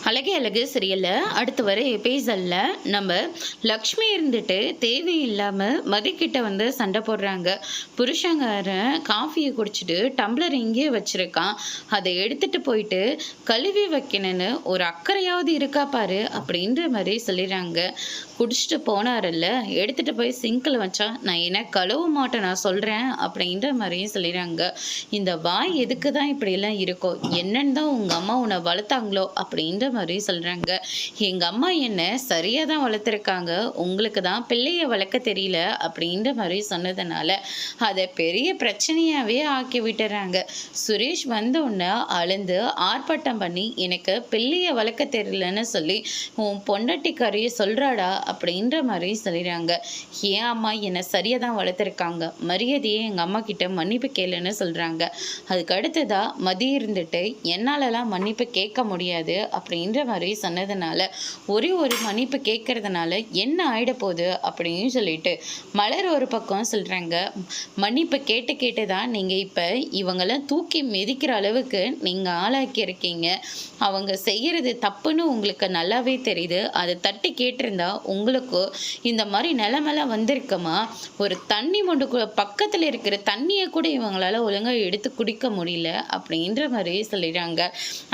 அழகே அழகு சீரியல்ல அடுத்து வர எபிசோட்ல நம்ம லக்ஷ்மி இருந்துட்டு தேவையில்லாம மதிக்கிட்ட வந்து சண்டை போடுறாங்க. புருஷங்காரன் காஃபியை குடிச்சிட்டு டம்ளர் இங்கேயே வச்சிருக்கான், அதை எடுத்துட்டு போயிட்டு கழுவி வைக்கணும்னு ஒரு அக்கறையாவது இருக்கா பாரு அப்படின்ற மாதிரி சொல்லிடுறாங்க. குடிச்சிட்டு போனாரல்ல, எடுத்துட்டு போய் சிங்கில் வச்சா நான் என்ன கழுவ மாட்டேன் நான் சொல்றேன் அப்படின்ற மாதிரியும் சொல்லிடுறாங்க. இந்த வாய் எதுக்கு தான் இப்படியெல்லாம் இருக்கோ, என்னன்னு தான் உங்க அம்மா உன்னை வளர்த்தாங்களோ அப்படின்ற மாதிரி சொல்றாங்க. எங்க அம்மா என்ன சரியா தான் வளர்த்துருக்காங்க, உங்களுக்கு தான் பிள்ளைய வளர்க்க தெரியல அப்படின்ற மாதிரி சொன்னதுனால அதை பெரிய பிரச்சனையாவே ஆக்கி விட்டுறாங்க. சுரேஷ் வந்த உடனே அழுந்து ஆர்ப்பாட்டம் பண்ணி எனக்கு பிள்ளைய வளர்க்க தெரியலன்னு சொல்லி உன் பொண்டாட்டிக்காரிய சொல்றாடா அப்படின்ற மாதிரி சொல்லிடுறாங்க. ஏன் அம்மா என்னை சரியா தான் வளர்த்துருக்காங்க, மரியாதையே எங்க அம்மா கிட்ட மன்னிப்பு கேளுன்னு சொல்றாங்க. அதுக்கு அடுத்ததா மதி இருந்துட்டு என்னாலலாம் மன்னிப்பு கேட்க முடியாது அப்படின்ற மாதிரி சொன்னதுனால ஒரு மன்னிப்பு கேட்கறதுனால என்ன ஆயிட போகுது அப்படின்னு சொல்லிட்டு மலர் ஒரு பக்கம் சொல்றாங்க. மன்னிப்பு கேட்டு கேட்டு தான் நீங்க இப்ப இவங்கெல்லாம் தூக்கி மிதிக்கிற அளவுக்கு நீங்க ஆளாக்கி இருக்கீங்க. அவங்க செய்யறது தப்புன்னு உங்களுக்கு நல்லாவே தெரியுது. அதை தட்டி கேட்டிருந்தா உங்களுக்கு இந்த மாதிரி நிலைமெல்லாம் வந்திருக்குமா? ஒரு தண்ணி மொண்டு பக்கத்துல இருக்கிற தண்ணியை கூட இவங்களால ஒழுங்கா எடுத்து குடிக்க முடியல அப்படின்ற மாதிரி சொல்லிடுறாங்க.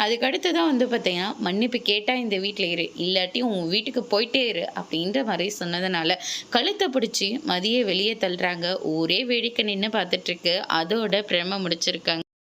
அதுக்கு அடுத்துதான் வந்து பார்த்தீங்கன்னா மன்னிப்பு கேட்டால் இந்த வீட்டில் இரு, இல்லாட்டி உன் வீட்டுக்கு போயிட்டே இரு அப்படின்ற மாதிரி சொன்னதுனால கழுத்தை பிடிச்சி மதியை வெளியே தள்ளுறாங்க. ஊரே வேடிக்கை நின்று பார்த்துட்டு இருக்கு. அதோட பிரம முடிச்சிருக்காங்க.